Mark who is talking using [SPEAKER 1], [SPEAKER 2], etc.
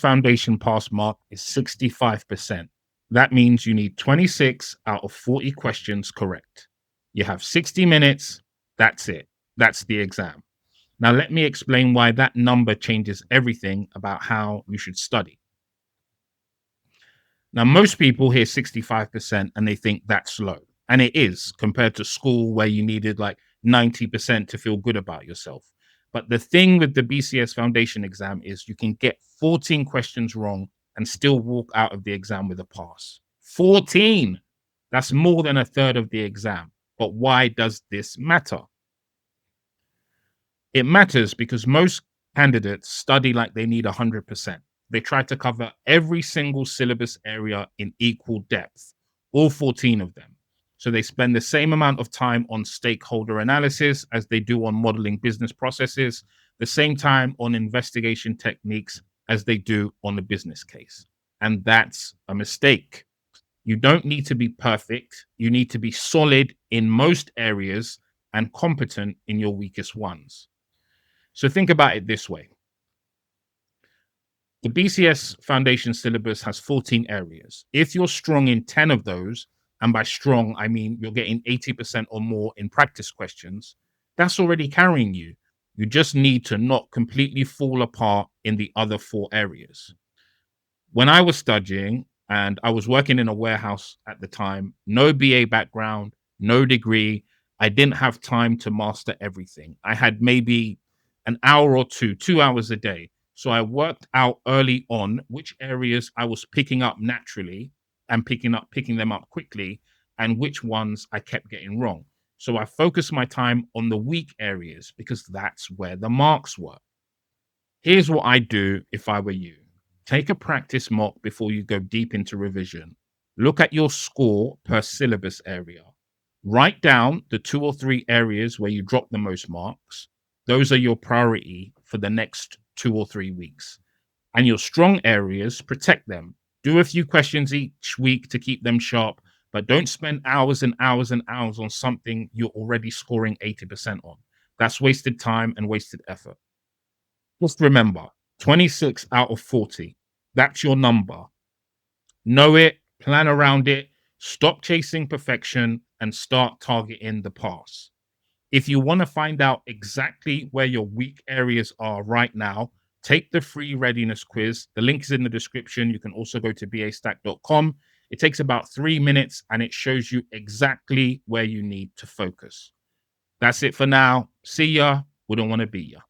[SPEAKER 1] Foundation pass mark is 65%. That means you need 26 out of 40 questions correct. You have 60 minutes. That's it. That's the exam. Now, let me explain why that number changes everything about how you should study. Now, most people hear 65% and they think that's low. And it is compared to school where you needed like 90% to feel good about yourself. But the thing with the BCS Foundation exam is you can get 14 questions wrong and still walk out of the exam with a pass. 14. That's more than a third of the exam. But why does this matter? It matters because most candidates study like they need 100%. They try to cover every single syllabus area in equal depth, all 14 of them. So they spend the same amount of time on stakeholder analysis as they do on modeling business processes, the same time on investigation techniques as they do on the business case. And that's a mistake. You don't need to be perfect. You need to be solid in most areas and competent in your weakest ones. So think about it this way. The BCS Foundation syllabus has 14 areas. If you're strong in 10 of those, and by strong, I mean you're getting 80% or more in practice questions, that's already carrying you. You just need to not completely fall apart in the other 4 areas. When I was studying and I was working in a warehouse at the time, no BA background, no degree, I didn't have time to master everything. I had maybe an hour or 2 hours a day. So I worked out early on which areas I was picking up naturally and picking them up quickly, and which ones I kept getting wrong. So I focused my time on the weak areas because that's where the marks were. Here's what I do if I were you. Take a practice mock before you go deep into revision. Look at your score per syllabus area. Write down the 2 or 3 areas where you drop the most marks. Those are your priority for the next 2 or 3 weeks. And your strong areas, protect them. Do a few questions each week to keep them sharp, but don't spend hours and hours and hours on something you're already scoring 80% on. That's wasted time and wasted effort. Just remember, 26 out of 40. That's your number. Know it, plan around it, stop chasing perfection, and start targeting the pass. If you want to find out exactly where your weak areas are right now, take the free readiness quiz. The link is in the description. You can also go to bastack.com. It takes about 3 minutes and it shows you exactly where you need to focus. That's it for now. See ya. We don't want to be ya.